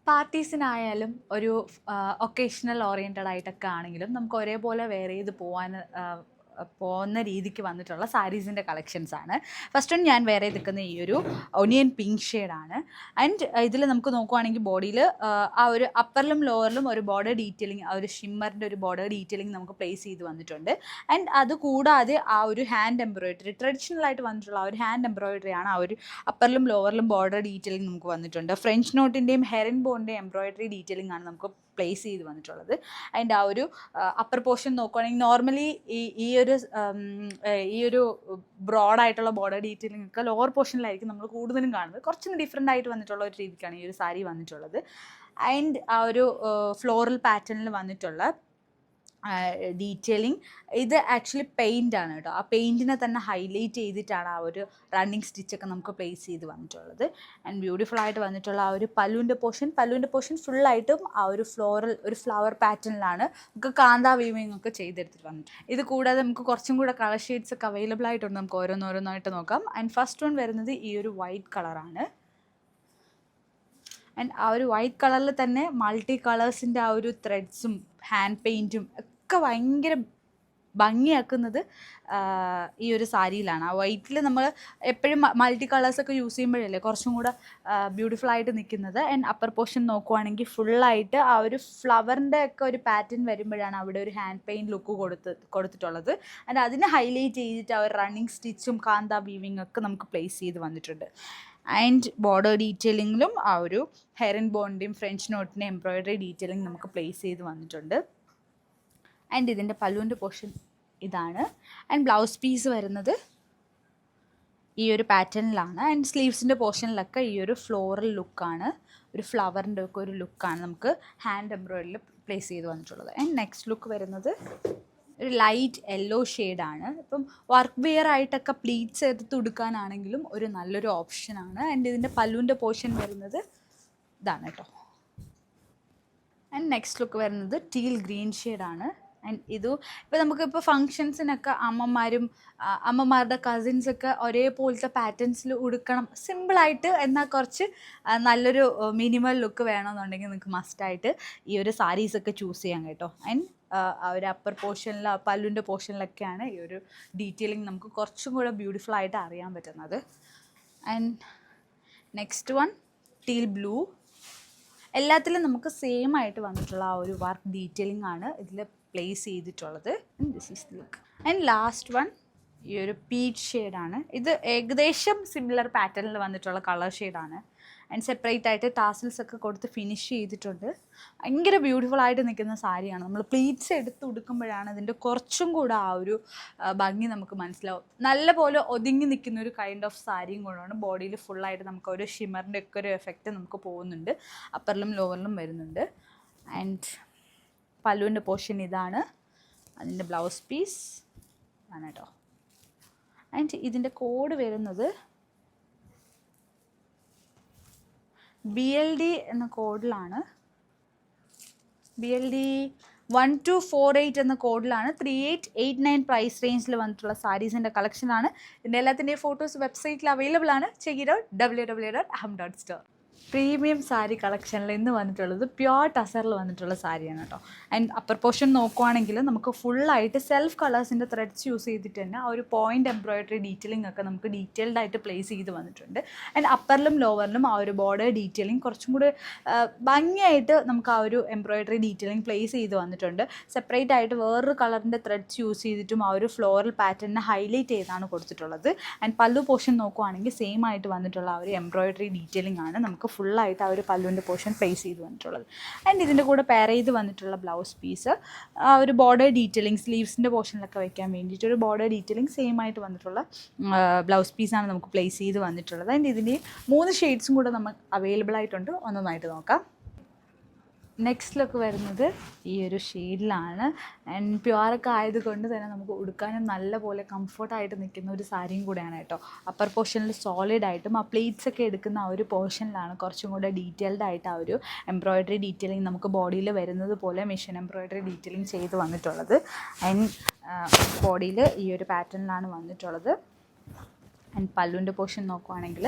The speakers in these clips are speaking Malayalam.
പാർട്ടീസിനായാലും ഒരു ഒക്കേഷണൽ ഓറിയൻറ്റഡ് ആയിട്ടൊക്കെ ആണെങ്കിലും നമുക്ക് ഒരേപോലെ വെയർ ചെയ്ത് പോകുന്ന രീതിക്ക് വന്നിട്ടുള്ള സാരീസിൻ്റെ കളക്ഷൻസ് ആണ്. ഫസ്റ്റ് വൺ ഞാൻ വെയർ ചെയ്തിരിക്കുന്ന ഈ ഒരു ഒനിയൻ പിങ്ക് ഷെയ്ഡാണ്. ആൻഡ് ഇതിൽ നമുക്ക് നോക്കുവാണെങ്കിൽ ബോഡിയിൽ ആ ഒരു അപ്പറിലും ലോവറിലും ഒരു ബോർഡർ ഡീറ്റെയിലിംഗ്, ആ ഒരു ഷിമ്മറിൻ്റെ ഒരു ബോർഡർ ഡീറ്റെയിലിംഗ് നമുക്ക് പ്ലേസ് ചെയ്ത് വന്നിട്ടുണ്ട്. ആൻഡ് അതുകൂടാതെ ആ ഒരു ഹാൻഡ് എംബ്രോയിഡറി, ട്രഡീഷണൽ ആയിട്ട് വന്നിട്ടുള്ള ആ ഒരു ഹാൻഡ് എംബ്രോയിഡറി ആണ്. ആ ഒരു അപ്പറിലും ലോവറിലും ബോർഡർ ഡീറ്റെയിലിംഗ് നമുക്ക് വന്നിട്ടുണ്ട്. ഫ്രഞ്ച് നോട്ടിൻ്റെയും ഹെറിൻ ബോണിൻ്റെയും എംബ്രോയിഡറി ഡീറ്റെയിലിംഗ് ആണ് നമുക്ക് പ്ലേസ് ചെയ്ത് വന്നിട്ടുള്ളത്. അതിൻ്റെ ആ ഒരു അപ്പർ പോർഷൻ നോക്കുകയാണെങ്കിൽ നോർമലി ഈ ഒരു ബ്രോഡായിട്ടുള്ള ബോർഡർ ഡീറ്റെയിലിംഗ് ഒക്കെ ലോവർ പോർഷനിലായിരിക്കും നമ്മൾ കൂടുതലും കാണുന്നത്. കുറച്ചൊന്ന് ഡിഫറെൻ്റ് ആയിട്ട് വന്നിട്ടുള്ള ഒരു രീതിക്കാണ് ഈ ഒരു സാരി വന്നിട്ടുള്ളത്. ആൻഡ് ആ ഒരു ഫ്ലോറൽ പാറ്റേണിൽ വന്നിട്ടുള്ള ഡീറ്റെയിലിംഗ് ഇത് ആക്ച്വലി പെയിൻ്റ് ആണ് കേട്ടോ. ആ പെയിൻറ്റിനെ തന്നെ ഹൈലൈറ്റ് ചെയ്തിട്ടാണ് ആ ഒരു റണ്ണിങ് സ്റ്റിച്ചൊക്കെ നമുക്ക് പ്ലേസ് ചെയ്ത് വന്നിട്ടുള്ളത്. ആൻഡ് ബ്യൂട്ടിഫുൾ ആയിട്ട് വന്നിട്ടുള്ള ആ ഒരു പല്ലുവിൻ്റെ പോർഷൻ ഫുള്ളായിട്ടും ആ ഒരു ഫ്ലവർ പാറ്റേണിലാണ് നമുക്ക് കാന്താ വീവിങ് ഒക്കെ ചെയ്തെടുത്തിട്ട് വന്നിട്ട്. ഇത് കൂടാതെ നമുക്ക് കുറച്ചും കൂടെ കളർ ഷെയ്ഡ്സ് ഒക്കെ അവൈലബിൾ ആയിട്ടുണ്ട്. നമുക്ക് ഓരോന്നോരോന്നായിട്ട് നോക്കാം. ആൻഡ് ഫസ്റ്റ് വൺ വരുന്നത് ഈ ഒരു വൈറ്റ് കളറാണ്. ആൻഡ് ആ ഒരു വൈറ്റ് കളറിൽ തന്നെ മൾട്ടി കളേഴ്സിൻ്റെ ആ ഒരു ത്രെഡ്സും ഹാൻഡ് പെയിൻറ്റും ഒക്കെ ഭയങ്കര ഭംഗിയാക്കുന്നത് ഈ ഒരു സാരിയിലാണ്. ആ വൈറ്റിൽ നമ്മൾ എപ്പോഴും മൾട്ടി കളേഴ്സൊക്കെ യൂസ് ചെയ്യുമ്പോഴല്ലേ കുറച്ചും കൂടെ ബ്യൂട്ടിഫുൾ ആയിട്ട് നിൽക്കുന്നത്. ആൻഡ് അപ്പർ പോർഷൻ നോക്കുവാണെങ്കിൽ ഫുള്ളായിട്ട് ആ ഒരു ഫ്ലവറിൻ്റെ ഒക്കെ ഒരു പാറ്റേൺ വരുമ്പോഴാണ് അവിടെ ഒരു ഹാൻഡ് പെയിൻറ്റ് ലുക്ക് കൊടുത്തിട്ടുള്ളത്. ആൻഡ് അതിനെ ഹൈലൈറ്റ് ചെയ്തിട്ട് ആ ഒരു റണ്ണിങ് സ്റ്റിച്ചും കാന്താ വീവിങ് ഒക്കെ നമുക്ക് പ്ലേസ് ചെയ്ത് വന്നിട്ടുണ്ട്. ആൻഡ് ബോർഡർ ഡീറ്റെയിലിങ്ങിലും ആ ഒരു ഹെറിൻ ബോണിൻ്റെയും ഫ്രഞ്ച് നോട്ടിൻ്റെയും എംബ്രോയിഡറി ഡീറ്റെയിലിംഗ് നമുക്ക് പ്ലേസ് ചെയ്ത് വന്നിട്ടുണ്ട്. ആൻഡ് ഇതിൻ്റെ പല്ലുവിൻ്റെ പോർഷൻ ഇതാണ്. ആൻഡ് ബ്ലൗസ് പീസ് വരുന്നത് ഈ ഒരു പാറ്റേണിലാണ്. ആൻഡ് സ്ലീവ്സിൻ്റെ പോർഷനിലൊക്കെ ഈ ഒരു ഫ്ലോറൽ ലുക്കാണ്, ഒരു ഫ്ലവറിൻ്റെ ഒക്കെ ഒരു ലുക്കാണ് നമുക്ക് ഹാൻഡ് എംബ്രോയിഡറിയിൽ പ്ലേസ് ചെയ്ത് വന്നിട്ടുള്ളത്. ആൻഡ് നെക്സ്റ്റ് ലുക്ക് വരുന്നത് ഒരു ലൈറ്റ് യെല്ലോ ഷെയ്ഡാണ്. ഇപ്പം വർക്ക് വെയർ ആയിട്ടൊക്കെ പ്ലീറ്റ്സ് എടുത്ത് ഉടുക്കാനാണെങ്കിലും ഒരു നല്ലൊരു ഓപ്ഷനാണ്. ആൻഡ് ഇതിൻ്റെ പല്ലുവിൻ്റെ പോർഷൻ വരുന്നത് ഇതാണ് കേട്ടോ. ആൻഡ് നെക്സ്റ്റ് ലുക്ക് വരുന്നത് ടീൽ ഗ്രീൻ ഷെയ്ഡാണ്. ആൻഡ് ഇപ്പോൾ നമുക്കിപ്പോൾ ഫങ്ഷൻസിനൊക്കെ അമ്മമാരുടെ കസിൻസൊക്കെ ഒരേപോലത്തെ പാറ്റേൺസിൽ ഉടുക്കണം, സിമ്പിളായിട്ട് എന്നാൽ കുറച്ച് നല്ലൊരു മിനിമൽ ലുക്ക് വേണമെന്നുണ്ടെങ്കിൽ നിങ്ങൾക്ക് മസ്റ്റായിട്ട് ഈ ഒരു സാരീസൊക്കെ ചൂസ് ചെയ്യാം കേട്ടോ. ആൻഡ് ആ ഒരു അപ്പർ പോർഷനിൽ പല്ലുവിൻ്റെ പോർഷനിലൊക്കെയാണ് ഈ ഒരു ഡീറ്റെയിലിംഗ് നമുക്ക് കുറച്ചും കൂടെ ബ്യൂട്ടിഫുൾ ആയിട്ട് അറിയാൻ പറ്റുന്നത്. And next one teal blue. എല്ലാത്തിലും നമുക്ക് സെയിം ആയിട്ട് വന്നിട്ടുള്ള ആ ഒരു വർക്ക് ഡീറ്റെയിലിംഗ് ആണ് ഇതിൽ പ്ലേസ് ചെയ്തിട്ടുള്ളത്. This is look. And last one ഈ ഒരു പീച്ച് ഷെയ്ഡാണ്. ഇത് ഏകദേശം സിമിലർ പാറ്റേണിൽ വന്നിട്ടുള്ള കളർ ഷെയ്ഡാണ്. ആൻഡ് സെപ്പറേറ്റ് ആയിട്ട് ടാസിൽസ് ഒക്കെ കൊടുത്ത് ഫിനിഷ് ചെയ്തിട്ടുണ്ട്. ഭയങ്കര ബ്യൂട്ടിഫുൾ ആയിട്ട് നിൽക്കുന്ന സാരിയാണ്. നമ്മൾ പ്ലീറ്റ്സ് എടുത്ത് ഉടുക്കുമ്പോഴാണ് ഇതിൻ്റെ കുറച്ചും കൂടെ ആ ഒരു ഭംഗി നമുക്ക് മനസ്സിലാവും. നല്ലപോലെ ഒതുങ്ങി നിൽക്കുന്ന ഒരു കൈൻഡ് ഓഫ് സാരിയും കൂടെയാണ്. ബോഡിയിൽ ഫുള്ളായിട്ട് നമുക്ക് ഒരു ഷിമറിൻ്റെ ഒക്കെ ഒരു എഫക്റ്റ് നമുക്ക് പോകുന്നുണ്ട്. അപ്പറിലും ലോവറിലും വരുന്നുണ്ട്. ആൻഡ് പല്ലുവിൻ്റെ പോർഷൻ ഇതാണ്. അതിൻ്റെ ബ്ലൗസ് പീസ് ആണ് കേട്ടോ. ആൻഡ് ഇതിൻ്റെ കോഡ് വരുന്നത് BLD എന്ന കോഡിലാണ്. BLD 1248 എന്ന കോഡിലാണ്. 3889 പ്രൈസ് റേഞ്ചിൽ വന്നിട്ടുള്ള സാരീസിൻ്റെ കളക്ഷനാണ്. ഇതിൻ്റെ എല്ലാത്തിൻ്റെയും ഫോട്ടോസ് വെബ്സൈറ്റിൽ അവൈലബിൾ ആണ്. Check it out www.aham.store. Premium sari കളക്ഷനിൽ ഇന്ന് വന്നിട്ടുള്ളത് പ്യുവർ ടസറിൽ വന്നിട്ടുള്ള സാരിയാണ് കേട്ടോ. ആൻഡ് അപ്പർ പോർഷൻ നോക്കുവാണെങ്കിൽ നമുക്ക് ഫുള്ളായിട്ട് സെൽഫ് കളേഴ്സിൻ്റെ ത്രെഡ്സ് യൂസ് ചെയ്തിട്ട് തന്നെ ആ ഒരു പോയിൻ്റ് എംബ്രോയിഡറി ഡീറ്റെയിലിംഗ് ഒക്കെ നമുക്ക് ഡീറ്റെയിൽഡ് ആയിട്ട് പ്ലേസ് ചെയ്ത് വന്നിട്ടുണ്ട്. ആൻഡ് അപ്പറിലും ലോവറിലും ആ ഒരു ബോർഡർ ഡീറ്റെയിലിംഗ് കുറച്ചും കൂടി ഭംഗിയായിട്ട് നമുക്ക് ആ ഒരു എംബ്രോയിഡറി ഡീറ്റെയിലിംഗ് പ്ലേസ് ചെയ്ത് വന്നിട്ടുണ്ട്. സെപ്പറേറ്റ് ആയിട്ട് വേറൊരു കളറിൻ്റെ ത്രെഡ്സ് യൂസ് ചെയ്തിട്ടും ആ ഒരു ഫ്ലോറൽ പാറ്റേണിനെ ഹൈലൈറ്റ് ചെയ്താണ് കൊടുത്തിട്ടുള്ളത്. ആൻഡ് പല്ലു പോർഷൻ നോക്കുവാണെങ്കിൽ സെയിം ആയിട്ട് വന്നിട്ടുള്ള ആ ഒരു എംബ്രോയിഡറി ഡീറ്റെയിലിംഗ് ആണ് നമുക്ക് ഫുള്ളായിട്ട് ആ ഒരു പല്ലുവിൻ്റെ പോർഷൻ പ്ലേസ് ചെയ്ത് വന്നിട്ടുള്ളത്. ആൻഡ് ഇതിൻ്റെ കൂടെ പെയർ ചെയ്ത് വന്നിട്ടുള്ള ബ്ലൗസ് പീസ് ആ ഒരു ബോർഡർ ഡീറ്റെയിലിംഗ് സ്ലീവ്സിൻ്റെ പോർഷനിലൊക്കെ വയ്ക്കാൻ വേണ്ടിയിട്ട് ഒരു ബോർഡർ ഡീറ്റെയിലിംഗ് സെയിം ആയിട്ട് വന്നിട്ടുള്ള ബ്ലൗസ് പീസാണ് നമുക്ക് പ്ലേസ് ചെയ്ത് വന്നിട്ടുള്ളത്. ആൻഡ് ഇതിൻ്റെ 3 ഷെയ്ഡ്സും കൂടെ നമുക്ക് അവൈലബിൾ ആയിട്ടുണ്ട്. ഒന്നൊന്നായിട്ട് നോക്കാം. നെക്സ്റ്റ് ലുക്ക് വരുന്നത് ഈ ഒരു ഷെയ്ഡിലാണ്. ആൻഡ് പ്യുവറൊക്കെ ആയതുകൊണ്ട് തന്നെ നമുക്ക് ഉടുക്കാനും നല്ലപോലെ കംഫർട്ടായിട്ട് നിൽക്കുന്ന ഒരു സാരിയും കൂടെയാണ് കേട്ടോ. അപ്പർ പോർഷനിൽ സോളിഡായിട്ടും ആ പ്ലേറ്റ്സ് ഒക്കെ എടുക്കുന്ന ആ ഒരു പോർഷനിലാണ് കുറച്ചും കൂടെ ഡീറ്റെയിൽഡ് ആയിട്ട് ആ ഒരു എംബ്രോയിഡറി ഡീറ്റെയിലിംഗ് നമുക്ക് ബോഡിയിൽ വരുന്നത് പോലെ മെഷീൻ എംബ്രോയിഡറി ഡീറ്റെയിലിംഗ് ചെയ്ത് വന്നിട്ടുള്ളത്. ആൻഡ് ബോഡിയിൽ ഈ ഒരു പാറ്റേണിലാണ് വന്നിട്ടുള്ളത്. ആൻഡ് പല്ലുവിൻ്റെ പോർഷൻ നോക്കുവാണെങ്കിൽ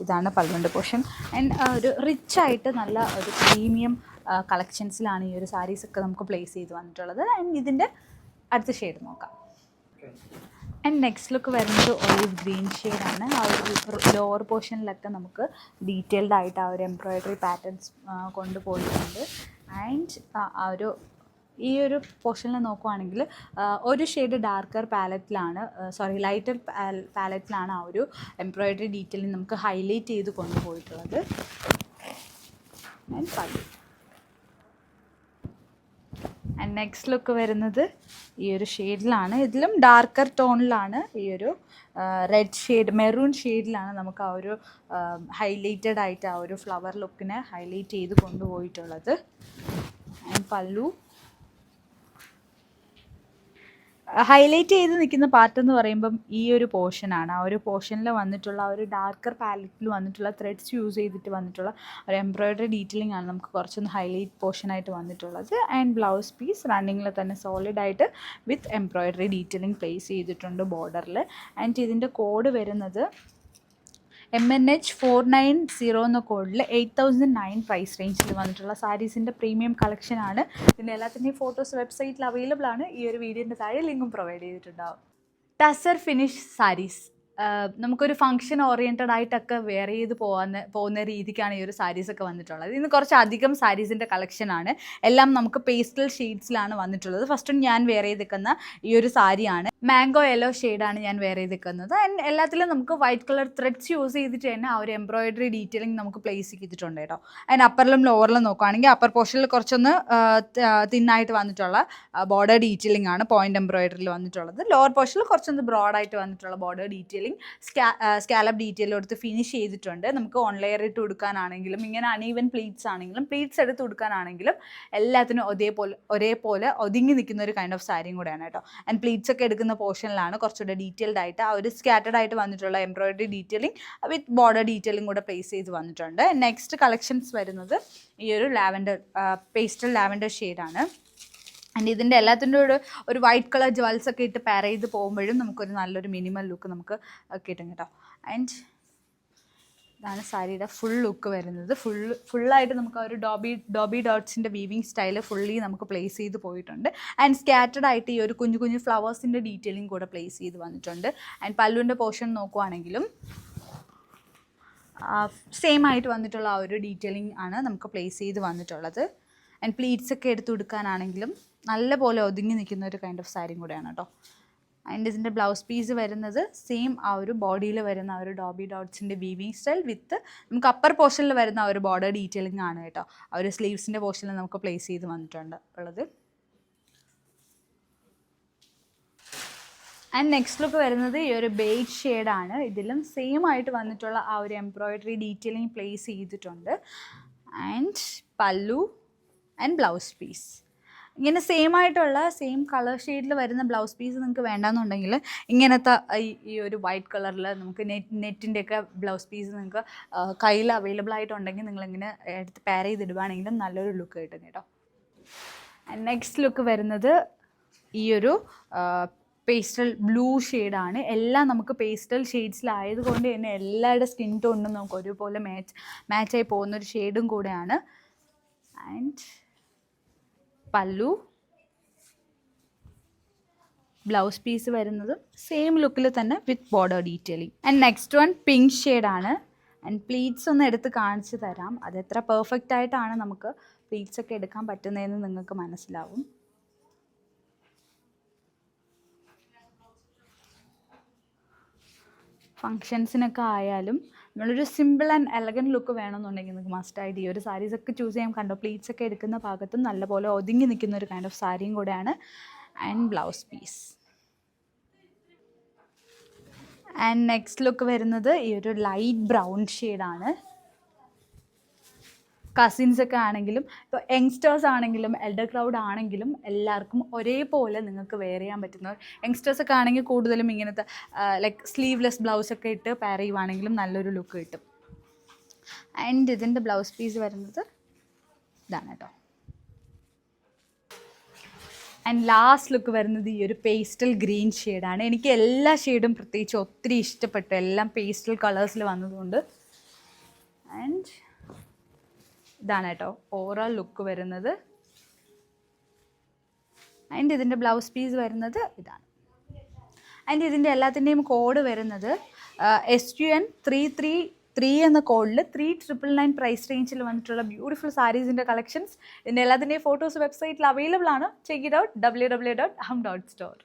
ഇതാണ് പല്ലുവിൻ്റെ പോർഷൻ. ആൻഡ് ഒരു റിച്ചായിട്ട് നല്ല ഒരു പ്രീമിയം കളക്ഷൻസിലാണ് ഈ ഒരു സാരീസൊക്കെ നമുക്ക് പ്ലേസ് ചെയ്ത് വന്നിട്ടുള്ളത്. ആൻഡ് ഇതിൻ്റെ അടുത്ത ഷെയ്ഡ് നോക്കാം. ആൻഡ് നെക്സ്റ്റ് ലുക്ക് വരുന്നത് ഒരു ഗ്രീൻ ഷെയ്ഡാണ്. ആ ഒരു ലോവർ പോർഷനിലൊക്കെ നമുക്ക് ഡീറ്റെയിൽഡ് ആയിട്ട് ആ ഒരു എംബ്രോയ്ഡറി പാറ്റേൺസ് കൊണ്ടുപോയിട്ടുണ്ട്. ആൻഡ് ഈ ഒരു പോർഷനിൽ നോക്കുവാണെങ്കിൽ ഒരു ഷെയ്ഡ് ഡാർക്കർ പാലറ്റിലാണ് ലൈറ്റർ പാലറ്റിലാണ് ആ ഒരു എംബ്രോയ്ഡറി ഡീറ്റെയിലിംഗ് നമുക്ക് ഹൈലൈറ്റ് ചെയ്ത് കൊണ്ടുപോയിട്ടുള്ളത്. ആൻഡ് പല്ലു. ആൻഡ് നെക്സ്റ്റ് ലുക്ക് വരുന്നത് ഈ ഒരു ഷെയ്ഡിലാണ്. ഇതിലും ഡാർക്കർ ടോണിലാണ് ഈ ഒരു റെഡ് ഷെയ്ഡ് മെറൂൺ ഷെയ്ഡിലാണ് നമുക്ക് ആ ഒരു ഹൈലൈറ്റഡ് ആയിട്ട് ആ ഒരു ഫ്ലവർ ലുക്കിനെ ഹൈലൈറ്റ് ചെയ്ത് കൊണ്ടുപോയിട്ടുള്ളത്. ആൻഡ് പല്ലു. ഹൈലൈറ്റ് ചെയ്ത് നിൽക്കുന്ന പാർട്ട് എന്ന് പറയുമ്പം ഈ ഒരു പോർഷനാണ്. ആ ഒരു പോർഷനിൽ വന്നിട്ടുള്ള ആ ഒരു ഡാർക്കർ പാലറ്റിൽ വന്നിട്ടുള്ള ത്രെഡ്സ് യൂസ് ചെയ്തിട്ട് വന്നിട്ടുള്ള ഒരു എംബ്രോയ്ഡറി ഡീറ്റെയിലിംഗ് ആണ് നമുക്ക് കുറച്ചൊന്ന് ഹൈലൈറ്റ് പോർഷനായിട്ട് വന്നിട്ടുള്ളത്. ആൻഡ് ബ്ലൗസ് പീസ് റണ്ണിങ്ങിൽ തന്നെ സോളിഡായിട്ട് വിത്ത് എംബ്രോയ്ഡറി ഡീറ്റെയിലിംഗ് പ്ലേസ് ചെയ്തിട്ടുണ്ട് ബോർഡറിൽ. ആൻഡ് ഇതിൻ്റെ കോഡ് വരുന്നത് MNH 490 എന്ന കോഡിൽ 8009 പ്രൈസ് റേഞ്ചിൽ വന്നിട്ടുള്ള സാരീസിൻ്റെ പ്രീമിയം കളക്ഷനാണ്. ഇതിൻ്റെ എല്ലാത്തിൻ്റെയും ഫോട്ടോസ് വെബ്സൈറ്റിൽ അവൈലബിൾ ആണ്. ഈ ഒരു വീഡിയോൻ്റെ താഴെ ലിങ്കും പ്രൊവൈഡ് ചെയ്തിട്ടുണ്ടാവും. ടസർ ഫിനിഷ് സാരീസ് നമുക്കൊരു ഫംഗ്ഷൻ ഓറിയൻറ്റഡ് ആയിട്ടൊക്കെ വെയർ ചെയ്ത് പോകുന്ന രീതിക്കാണ് ഈ ഒരു സാരീസൊക്കെ വന്നിട്ടുള്ളത്. ഇന്ന് കുറച്ചധികം സാരീസിൻ്റെ കളക്ഷനാണ്. എല്ലാം നമുക്ക് പേസ്റ്റൽ ഷെയ്ഡ്സിലാണ് വന്നിട്ടുള്ളത്. ഫസ്റ്റ് ഞാൻ വെയർ ചെയ്തിരിക്കുന്ന ഈ ഒരു സാരിയാണ്. മാംഗോ യെല്ലോ ഷെയ്ഡാണ് ഞാൻ വെയർ ചെയ്തിരിക്കുന്നത്. ആൻഡ് എല്ലാത്തിലും നമുക്ക് വൈറ്റ് കളർ ത്രെഡ്സ് യൂസ് ചെയ്തിട്ട് തന്നെ ആ ഒരു എംബ്രോയ്ഡറി ഡീറ്റെയിലിംഗ് നമുക്ക് പ്ലേസ് ചെയ്തിട്ടുണ്ട് കേട്ടോ. ആൻഡ് അപ്പറിലും ലോവറിലും നോക്കുകയാണെങ്കിൽ അപ്പർ പോർഷനിൽ കുറച്ചൊന്ന് തിന്നായിട്ട് വന്നിട്ടുള്ള ബോർഡർ ഡീറ്റെയിലിംഗ് ആണ് പോയിന്റ് എംബ്രോയ്ഡറിയിൽ വന്നിട്ടുള്ളത്. ലോവർ പോർഷനിൽ കുറച്ചൊന്ന് ബ്രോഡായിട്ട് വന്നിട്ടുള്ള ബോർഡർ ഡീറ്റെയിലിംഗ് സ്കാലപ്പ് ഡീറ്റെയിൽ എടുത്ത് ഫിനിഷ് ചെയ്തിട്ടുണ്ട്. നമുക്ക് ഓൺ ലെയർ ഇട്ട് കൊടുക്കാനാണെങ്കിലും ഇങ്ങനെ അൺഈവൻ പ്ലീറ്റ്സ് ആണെങ്കിലും പ്ലീറ്റ്സ് എടുത്ത് കൊടുക്കാനാണെങ്കിലും എല്ലാത്തിനും ഒരേപോലെ ഒതുങ്ങി നിൽക്കുന്ന ഒരു കൈൻഡ് ഓഫ് സാരിയും കൂടെയാണ് കേട്ടോ. ആൻഡ് പ്ലീറ്റ്സ് ഒക്കെ എടുക്കുന്ന പോർഷനിലാണ് കുറച്ചുകൂടെ ഡീറ്റെയിൽഡ് ആയിട്ട് ആ ഒരു സ്കാറ്റർഡ് ആയിട്ട് വന്നിട്ടുള്ള എംബ്രോയ്ഡറി ഡീറ്റെയിലിംഗ് വിത്ത് ബോർഡർ ഡീറ്റെയിലിംഗ് കൂടെ പ്ലേസ് ചെയ്ത് വന്നിട്ടുണ്ട്. നെക്സ്റ്റ് കളക്ഷൻസ് വരുന്നത് ഈ ഒരു പേസ്റ്റൽ ലാവൻഡർ ഷെയ്ഡാണ്. ആൻഡ് ഇതിൻ്റെ എല്ലാത്തിൻ്റെ ഒരു വൈറ്റ് കളർ ജ്വൽസ് ഒക്കെ ഇട്ട് പെയർ ചെയ്ത് പോകുമ്പോഴും നമുക്കൊരു നല്ലൊരു മിനിമൽ ലുക്ക് നമുക്ക് കിട്ടും കേട്ടോ. ആൻഡ് ഇതാണ് സാരിയുടെ ഫുൾ ലുക്ക് വരുന്നത്. ഫുള്ളായിട്ട് നമുക്ക് ആ ഒരു ഡോബി ഡോട്ട്സിൻ്റെ വീവിങ് സ്റ്റൈൽ ഫുള്ളി നമുക്ക് പ്ലേസ് ചെയ്ത് പോയിട്ടുണ്ട്. ആൻഡ് സ്കാറ്റർഡ് ആയിട്ട് ഈ ഒരു കുഞ്ഞു കുഞ്ഞു ഫ്ലവേഴ്സിൻ്റെ ഡീറ്റെയിലിംഗ് കൂടെ പ്ലേസ് ചെയ്ത് വന്നിട്ടുണ്ട്. ആൻഡ് പല്ലുവിൻ്റെ പോർഷൻ നോക്കുവാണെങ്കിലും സെയിം ആയിട്ട് വന്നിട്ടുള്ള ആ ഒരു ഡീറ്റെയിലിംഗ് ആണ് നമുക്ക് പ്ലേസ് ചെയ്ത് വന്നിട്ടുള്ളത്. ആൻഡ് പ്ലീറ്റ്സ് ഒക്കെ എടുത്ത് കൊടുക്കാനാണെങ്കിലും നല്ലപോലെ ഒതുങ്ങി നിൽക്കുന്ന ഒരു കൈൻഡ് ഓഫ് സാരിയും കൂടെയാണ് കേട്ടോ. ആൻഡ് ഇതിൻ്റെ ബ്ലൗസ് പീസ് വരുന്നത് സെയിം ആ ഒരു ബോഡിയിൽ വരുന്ന ആ ഒരു ഡോബി ഡോട്ട്സിൻ്റെ വീവിങ് സ്റ്റൈൽ വിത്ത് നമുക്ക് അപ്പർ പോർഷനിൽ വരുന്ന ആ ഒരു ബോർഡർ ഡീറ്റെയിലിംഗ് ആണ് കേട്ടോ. ആ ഒരു സ്ലീവ്സിൻ്റെ പോർഷനിൽ നമുക്ക് പ്ലേസ് ചെയ്ത് വന്നിട്ടുണ്ട് ഉള്ളത്. ആൻഡ് നെക്സ്റ്റ് ലുക്ക് വരുന്നത് ഈ ഒരു ബേജ് ഷെയ്ഡാണ്. ഇതിലും സെയിം ആയിട്ട് വന്നിട്ടുള്ള ആ ഒരു എംബ്രോയ്ഡറി ഡീറ്റെയിലിംഗ് പ്ലേസ് ചെയ്തിട്ടുണ്ട്. ആൻഡ് പല്ലു ആൻഡ് ബ്ലൗസ് പീസ് ഇങ്ങനെ സെയിം കളർ ഷെയ്ഡിൽ വരുന്ന ബ്ലൗസ് പീസ് നിങ്ങൾക്ക് വേണ്ടാന്നുണ്ടെങ്കിൽ ഇങ്ങനത്തെ ഈ ഒരു വൈറ്റ് കളറിൽ നമുക്ക് നെറ്റിൻ്റെയൊക്കെ ബ്ലൗസ് പീസ് നിങ്ങൾക്ക് കയ്യിൽ അവൈലബിൾ ആയിട്ടുണ്ടെങ്കിൽ നിങ്ങളിങ്ങനെ എടുത്ത് പെയർ ചെയ്തിടുവാണെങ്കിലും നല്ലൊരു ലുക്ക് കിട്ടും കേട്ടോ. നെക്സ്റ്റ് ലുക്ക് വരുന്നത് ഈ ഒരു പേസ്റ്റൽ ബ്ലൂ ഷെയ്ഡാണ്. എല്ലാം നമുക്ക് പേസ്റ്റൽ ഷെയ്ഡ്സിലായതുകൊണ്ട് തന്നെ എല്ലാവരുടെ സ്കിൻ ടോണിനും നമുക്ക് ഒരുപോലെ മാച്ചായി പോകുന്നൊരു ഷെയ്ഡും കൂടെയാണ്. ആൻഡ് പല്ലു ബ്ലൗസ് പീസ് വരുന്നതും സെയിം ലുക്കിൽ തന്നെ വിത്ത് border detailing. And next one pink ഷെയ്ഡാണ്. ആൻഡ് പ്ലീറ്റ്സ് ഒന്ന് എടുത്ത് കാണിച്ചു തരാം. അത് എത്ര പെർഫെക്റ്റ് ആയിട്ടാണ് നമുക്ക് പ്ലീറ്റ്സ് ഒക്കെ എടുക്കാൻ പറ്റുന്നതെന്ന് നിങ്ങൾക്ക് മനസ്സിലാവും. ഫങ്ഷൻസിനൊക്കെ ആയാലും നമ്മളൊരു സിമ്പിൾ ആൻഡ് എലഗൻറ്റ് ലുക്ക് വേണമെന്നുണ്ടെങ്കിൽ നിങ്ങൾക്ക് മസ്റ്റായിട്ട് ഈ ഒരു സാരീസൊക്കെ ചൂസ് ചെയ്യാൻ കണ്ടോ. പ്ലീറ്റ്സ് ഒക്കെ എടുക്കുന്ന ഭാഗത്തും നല്ലപോലെ ഒതുങ്ങി നിൽക്കുന്ന ഒരു കൈൻഡ് ഓഫ് സാരിയും കൂടെയാണ്. And blouse piece. And next look വരുന്നത് ഈ ഒരു ലൈറ്റ് ബ്രൗൺ ഷെയ്ഡാണ്. കസിൻസൊക്കെ ആണെങ്കിലും ഇപ്പോൾ യങ്സ്റ്റേഴ്സ് ആണെങ്കിലും എൽഡർ ക്രൗഡ് ആണെങ്കിലും എല്ലാവർക്കും ഒരേപോലെ നിങ്ങൾക്ക് വെയർ ചെയ്യാൻ പറ്റുന്ന യങ്സ്റ്റേഴ്സൊക്കെ ആണെങ്കിൽ കൂടുതലും ഇങ്ങനത്തെ ലൈക്ക് സ്ലീവ്ലെസ് ബ്ലൗസൊക്കെ ഇട്ട് പെയർ ചെയ്യുവാണെങ്കിലും നല്ലൊരു ലുക്ക് കിട്ടും. ആൻഡ് ഇതിൻ്റെ ബ്ലൗസ് പീസ് വരുന്നത് ഇതാണ് കേട്ടോ. ആൻഡ് ലാസ്റ്റ് ലുക്ക് വരുന്നത് ഈ ഒരു പേസ്റ്റൽ ഗ്രീൻ ഷെയ്ഡാണ്. എനിക്ക് എല്ലാ ഷെയ്ഡും പ്രത്യേകിച്ച് ഒത്തിരി ഇഷ്ടപ്പെട്ടു, എല്ലാം പേസ്റ്റൽ കളേഴ്സിൽ വന്നതുകൊണ്ട്. ആൻഡ് ഇതാണ് കേട്ടോ ഓവറോൾ ലുക്ക് വരുന്നത്. ആൻഡ് ഇതിൻ്റെ ബ്ലൗസ് പീസ് വരുന്നത് ഇതാണ്. ആൻഡ് ഇതിൻ്റെ എല്ലാത്തിൻ്റെയും കോഡ് വരുന്നത് SUN 333 എന്ന കോഡിൽ 3999 പ്രൈസ് റേഞ്ചിൽ വന്നിട്ടുള്ള ബ്യൂട്ടിഫുൾ സാരീസിൻ്റെ കളക്ഷൻസ്. ഇതിൻ്റെ എല്ലാത്തിൻ്റെയും ഫോട്ടോസ് വെബ്സൈറ്റിൽ അവൈലബിൾ ആണ്. Check it out www.aham.store.